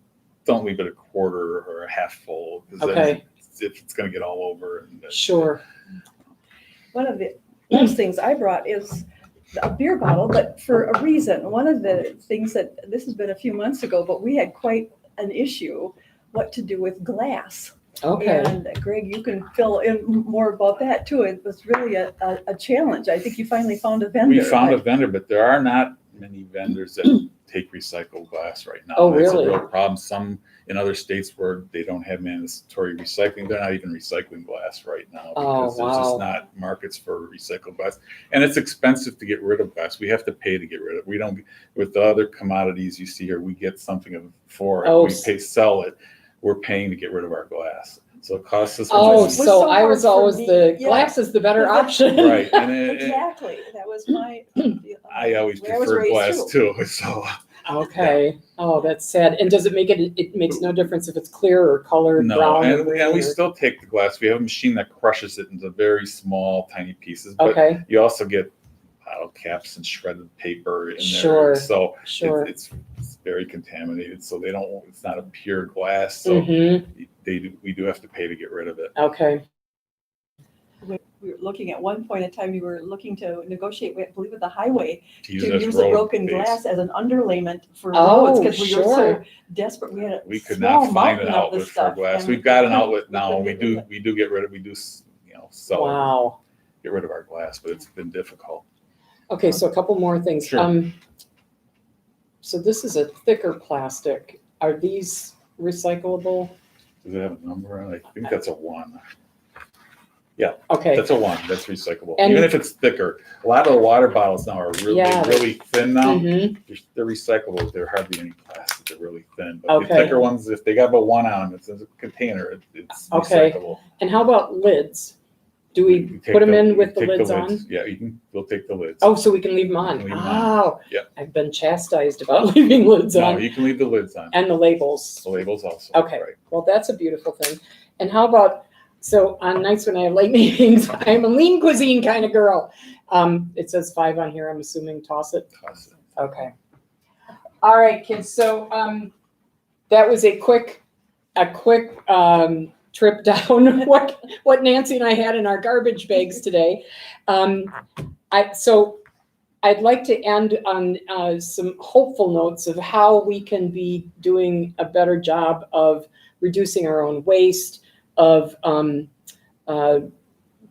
don't leave it a quarter or a half full. 'Cause then Okay. if it's going to get all over. Sure. One of the last things I brought is a beer bottle, but for a reason. One of the things that, this has been a few months ago, but we had quite an issue, what to do with glass. Okay. And Greg, you can fill in more about that too. It was really a challenge. I think you finally found a vendor. We found a but- vendor, but there are not many vendors that take recycled glass right now. Oh, That's really? a real problem. Some in other states where they don't have mandatory recycling, they're not even recycling glass right now Oh, because there's just wow. not markets for recycled glass. And it's expensive to get rid of glass. We have to pay to get rid of it. We don't, with the other commodities you see here, we get something for it. Oh, We sell it. We're paying to get rid of our glass. So it costs us. Oh, was so so I hard was for always me. the Yeah. glass is the better option. Right. And Exactly. That was my. I always way I was preferred raised glass too. So Okay. Oh, that's sad. And does it make it? It makes no difference if it's clear or colored, no, brown, or and green. we or- still take the glass. We have a machine that crushes it into very small, tiny pieces. But Okay. you also get caps and shredded paper in there. Sure. So Sure. it's very contaminated. So they don't. It's not a pure glass. So Mm-hmm. we do have to pay to get rid of it. Okay. We were looking at one point in time, you were looking to negotiate, I believe, with the highway To to use use the broken base. glass as an underlayment for Oh, roads because we were so sure. desperate. We had a We could small not find an mountain of outlet this for stuff, glass. and We've got an couldn't- outlet now, and we couldn't get do get rid of. We do sell Wow. get rid of our glass, but it's been difficult. Okay, so a couple more things. Sure. So this is a thicker plastic. Are these recyclable? Does it have a number on it? I think that's a 1. Okay. That's a 1. That's recyclable. And- Even if it's thicker. A lot of the water bottles now are really, Yeah, really thin now. Mhm. They're recyclable. They're hardly any plastic. They're really thin. But the Okay. thicker ones, if they got about 1 on them, it's a container. It's Okay. recyclable. And how about lids? Do we take put them in we with the take lids on? lids. Yeah, we'll take the lids. Oh, so we can leave them on. You can leave 'em on. Oh, Yep. I've been chastised about leaving lids No, on you can leave the lids on. and the labels. The labels also. Okay. Right. Well, that's a beautiful thing. And how about, so on nights when I have late meetings, I'm a lean cuisine kind of girl. It says 5 on here. I'm assuming toss it. Toss it. Okay. All right, kids. So that was a quick trip down what Nancy and I had in our garbage bags today. So I'd like to end on some hopeful notes of how we can be doing a better job of reducing our own waste, of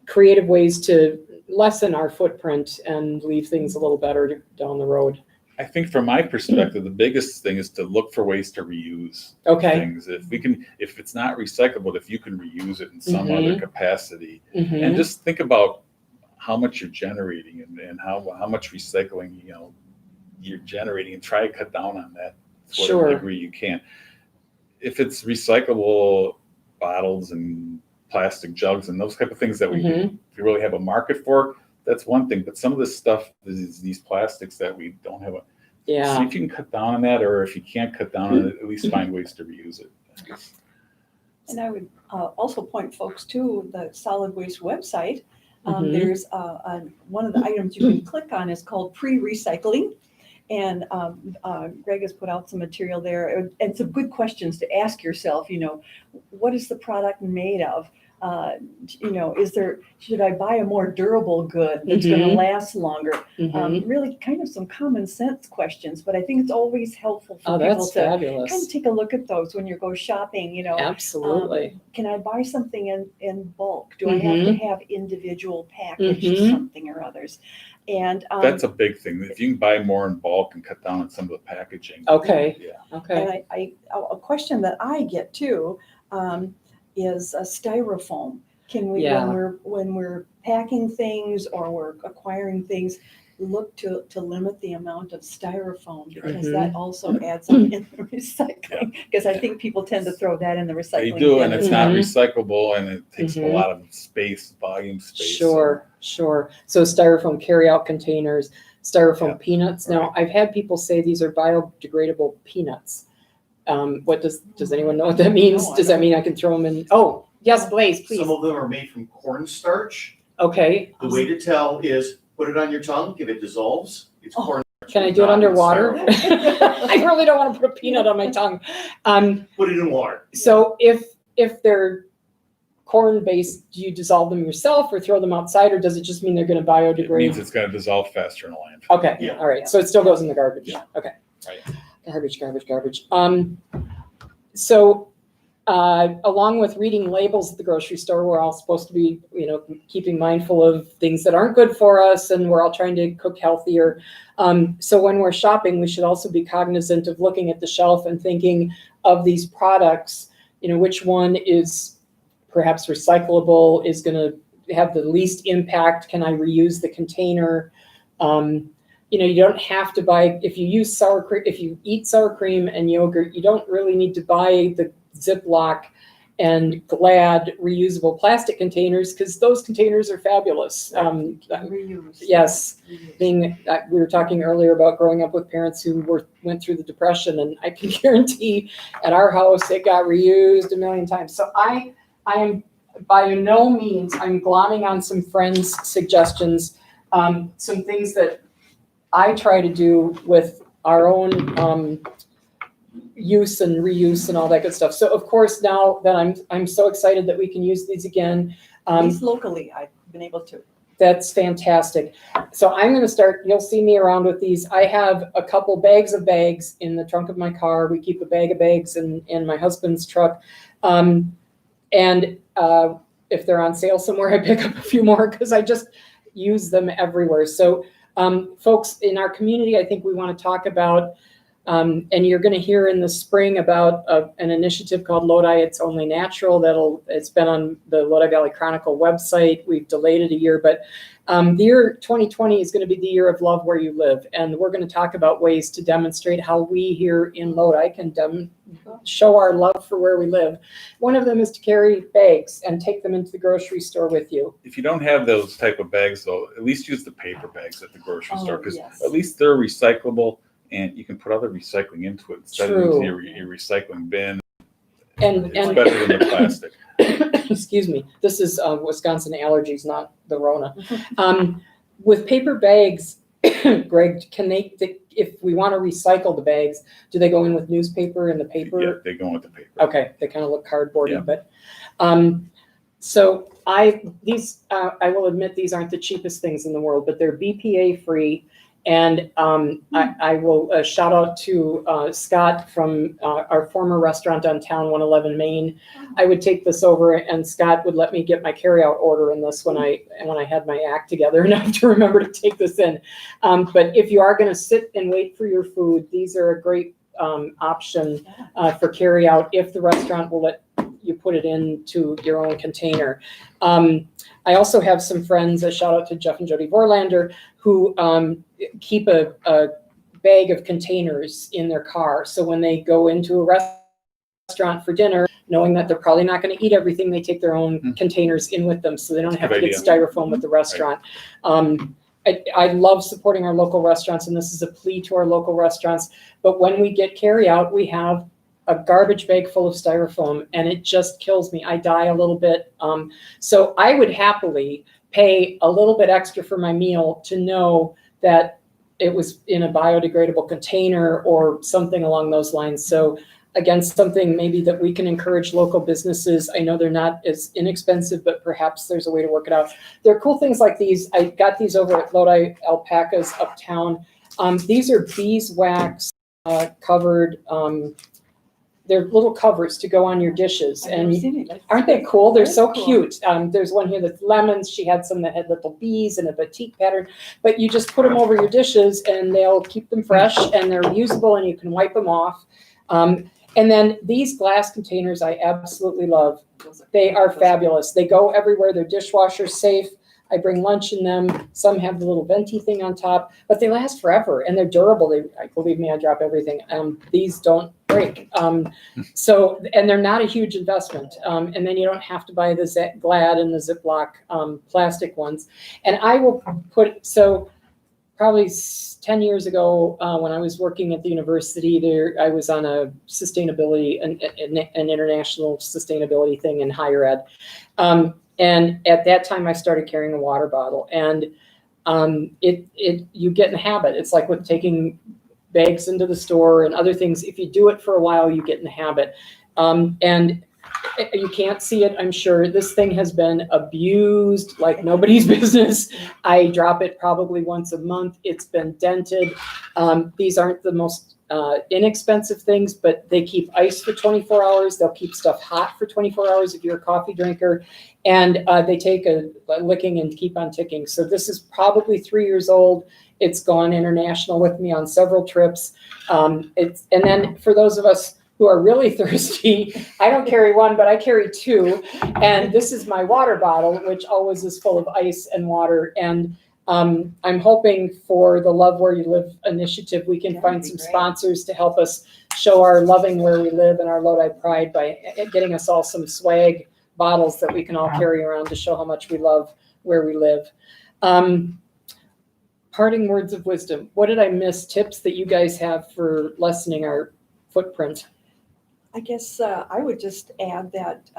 creative ways to lessen our footprint and leave things a little better down the road. I think from my perspective, the biggest thing is to look for ways to reuse Okay. things. If it's not recyclable, if you can reuse it in some other capacity, Mhm. and just think about how much you're generating and how much recycling you're generating, and try to cut down on that to whatever Sure. degree you can. If it's recyclable bottles and plastic jugs and those type of things that we Mhm. if you really have a market for, that's one thing. But some of this stuff is these plastics that we don't have. See Yeah. if you can cut down on that, or if you can't cut down on it, at least find ways to reuse it. And I would also point folks to the solid waste website. Mhm. There's one of the items you can click on is called pre-recycling. And Greg has put out some material there and some good questions to ask yourself, what is the product made of? Should I buy a more durable good that's going to Mhm. last longer? Mhm. Really kind of some common sense questions, but I think it's always helpful for Oh, people that's to kind of fabulous. take a look at those when you go shopping, Absolutely. can I buy something in bulk? Do I have to have individual packaged Mhm. something or others? And That's a big thing. If you can buy more in bulk and cut down on some of the packaging. Okay. Yeah. Okay. and a question that I get too is styrofoam. Can we, Yeah. when we're packing things or we're acquiring things, look to limit the amount of styrofoam because Mhm. that also adds up in the recycling. Because I think people tend to throw that in the They recycling. do, bin and it's as not well. recyclable, and it takes up a Mhm. lot of space, volume space. Sure. So styrofoam carryout containers, styrofoam Yeah, peanuts. Now, right. I've had people say these are biodegradable peanuts. What does anyone know what that means? No, I Does that don't. mean I can throw them in? Oh, yes, Blaze, please. Some of them are made from cornstarch. Okay. The way to tell is put it on your tongue. If it dissolves, it's Oh. corn. Can I do it Not underwater? styrofoam. I really don't want to put a peanut on my tongue. Put it in water. So if they're corn-based, do you dissolve them yourself or throw them outside, or does it just mean they're going to It means biodegrade? it's going to dissolve faster in a landfill. Okay, Yeah. all right. So it still goes in the garbage. Yeah. Okay. Right. Garbage. So along with reading labels at the grocery store, we're all supposed to be, keeping mindful of things that aren't good for us, and we're all trying to cook healthier. So when we're shopping, we should also be cognizant of looking at the shelf and thinking of these products, which one is perhaps recyclable, is going to have the least impact. Can I reuse the container? You don't have to buy, if you use sour cream, if you eat sour cream and yogurt, you don't really need to buy the Ziploc and Glad reusable plastic containers, because those containers are fabulous. Reuse. Yes, Reuse. we were talking earlier about growing up with parents who went through the Depression, and I can guarantee at our house it got reused a million times. So I am by no means, I'm glomming on some friends' suggestions, some things that I try to do with our own use and reuse and all that good stuff. So of course, now that I'm so excited that we can use these again. These locally, I've been able to. That's fantastic. So I'm going to start, you'll see me around with these. I have a couple bags of bags in the trunk of my car. We keep a bag of bags in my husband's truck. And if they're on sale somewhere, I pick up a few more because I just use them everywhere. So folks in our community, I think we want to talk about, and you're going to hear in the spring about an initiative called Lodi It's Only Natural. It's been on the Lodi Valley Chronicle website. We've delayed it a year, but the year 2020 is going to be the year of love where you live. And we're going to talk about ways to demonstrate how we here in Lodi can show our love for where we live. One of them is to carry bags and take them into the grocery store with you. If you don't have those type of bags, though, at least use the paper bags at the grocery store, because yes. at least they're recyclable and you can put other recycling into it instead True. of into your recycling bin. And It's better than the plastic. excuse me, this is Wisconsin allergies, not the Rona. With paper bags, Greg, if we want to recycle the bags, do they go in with newspaper and the paper? Yeah, they go with the paper. Okay, they kind of look cardboardy, Yeah. but so I will admit these aren't the cheapest things in the world, but they're BPA free. And I will shout out to Scott from our former restaurant on Town 111 Main. I would take this over, and Scott would let me get my carryout order in this when I had my act together enough to remember to take this in. But if you are going to sit and wait for your food, these are a great option for carryout if the restaurant will let you put it into your own container. I also have some friends, a shout out to Jeff and Jody Vorlander, who keep a bag of containers in their car. So when they go into a restaurant for dinner, knowing that they're probably not going to eat everything, they take their own containers in with them so they don't have to get styrofoam at the restaurant. I love supporting our local restaurants, and this is a plea to our local restaurants. But when we get carry out, we have a garbage bag full of styrofoam, and it just kills me. I die a little bit. So I would happily pay a little bit extra for my meal to know that it was in a biodegradable container or something along those lines. So again, something maybe that we can encourage local businesses. I know they're not as inexpensive, but perhaps there's a way to work it out. There are cool things like these. I got these over at Lodi Alpacas Uptown. These are beeswax covered, they're little covers to go on your dishes. And aren't they cool? They're so cute. There's one here that's lemons. She had some that had little bees and a batik pattern, but you just put them over your dishes and they'll keep them fresh, and they're reusable and you can wipe them off. And then these glass containers I absolutely love. They are fabulous. They go everywhere. They're dishwasher safe. I bring lunch in them. Some have the little venti thing on top, but they last forever and they're durable. Believe me, I drop everything. These don't break. And they're not a huge investment. And then you don't have to buy the Glad and the Ziploc plastic ones. And I will probably 10 years ago, when I was working at the university, I was on a sustainability, an international sustainability thing in higher ed. And at that time, I started carrying a water bottle, and you get in the habit. It's like with taking bags into the store and other things. If you do it for a while, you get in the habit. And you can't see it, I'm sure. This thing has been abused like nobody's business. I drop it probably once a month. It's been dented. These aren't the most inexpensive things, but they keep ice for 24 hours. They'll keep stuff hot for 24 hours if you're a coffee drinker. And they take a licking and keep on ticking. So this is probably 3 years old. It's gone international with me on several trips. And then for those of us who are really thirsty, I don't carry one, but I carry two. And this is my water bottle, which always is full of ice and water. And I'm hoping for the Love Where You Live initiative, we can That'd find be some great. sponsors to help us show our loving where we live and our Lodi pride by getting us all some swag bottles that we can all carry around to show how much we love where we live. Parting words of wisdom. What did I miss? Tips that you guys have for lessening our footprint? I guess I would just add that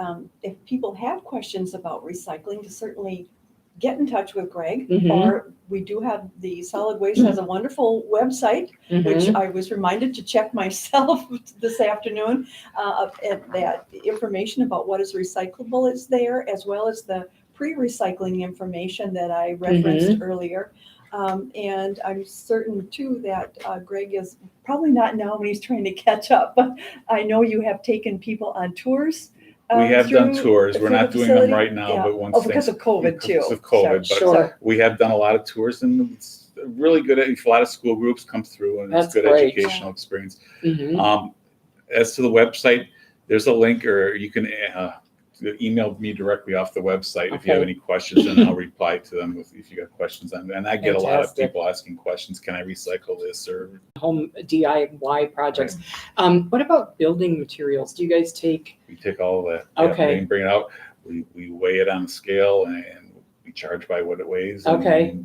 if people have questions about recycling, to certainly get in touch with Greg. Mhm. Or we do have, the Solid Waste has a wonderful website, which I was reminded to check myself this afternoon. And that information about what is recyclable is there, as well as the pre-recycling information that I referenced earlier. And I'm certain too that Greg is probably not now when he's trying to catch up, but I know you have taken people on tours. We have done through tours. We're the not doing facility. them right now, Yeah. but once Oh, because of COVID too. Because of COVID, but Sure. we have done a lot of tours, and it's really good. A lot of school groups come through, and That's it's good great. educational experience. Mhm. As to the website, there's a link, or you can email me directly off the website if you have Okay. any questions, and I'll reply to them if you got questions on it. And I get a lot of Fantastic. people asking questions. Can I recycle this? Or Home DIY projects. What about building materials? Do you guys take? we take all of that. Okay. And bring it out. We weigh it on a scale, and we charge by what it weighs. And Okay.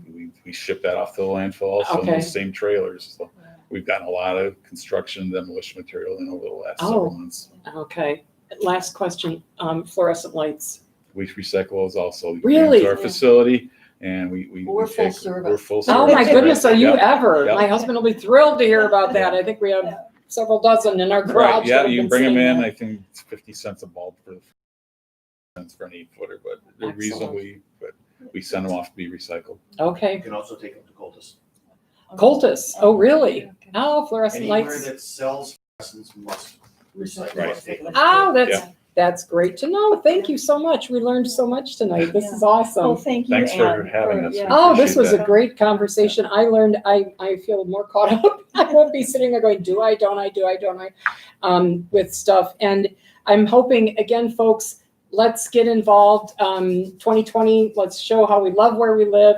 we ship that off to the landfill also in Okay. those same trailers. So we've gotten a lot of construction and demolition material in over the last Oh. several months. Okay. Last question. Fluorescent lights. We recycle those also. We Really? bring them to our facility, and we We're full take- service. We're full Oh service. my goodness, are you Yep. ever? Yep. My husband will be thrilled to hear about that. I think we have several dozen in our garage. Right, yeah, that have you can been bring them sitting in. there. I think it's 50 cents a bulb for an 8-footer, but they're Excellent. reasonably, but we send them off to be recycled. You Okay. can also take them to Coltis. Cultus. Oh, really? Oh, fluorescent Anywhere lights. that sells fluorescents must recycle. Right. must take them. Oh, Yeah. that's great to know. Thank you so much. We learned so much tonight. This is awesome. Oh, thank you, Thanks for Ann, having us. yeah. Oh, this Appreciate was a that. great conversation. I learned, I feel more caught up. I won't be sitting there going, do I, don't I, with stuff. And I'm hoping, again, folks, let's get involved. 2020, let's show how we love where we live.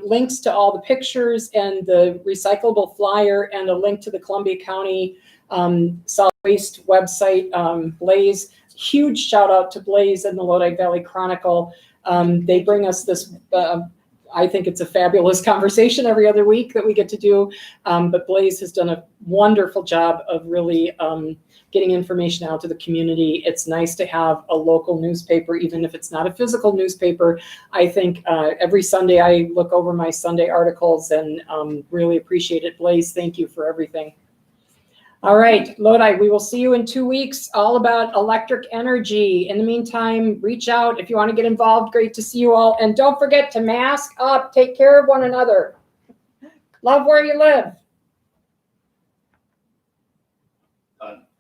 Links to all the pictures and the recyclable flyer and a link to the Columbia County solid waste website, Blaze. Huge shout out to Blaze and the Lodi Valley Chronicle. They bring us this, I think it's a fabulous conversation every other week that we get to do. But Blaze has done a wonderful job of really getting information out to the community. It's nice to have a local newspaper, even if it's not a physical newspaper. I think every Sunday I look over my Sunday articles and really appreciate it. Blaze, thank you for everything. All right, Lodi, we will see you in 2 weeks, all about electric energy. In the meantime, reach out if you want to get involved. Great to see you all. And don't forget to mask up, take care of one another. Love where you live.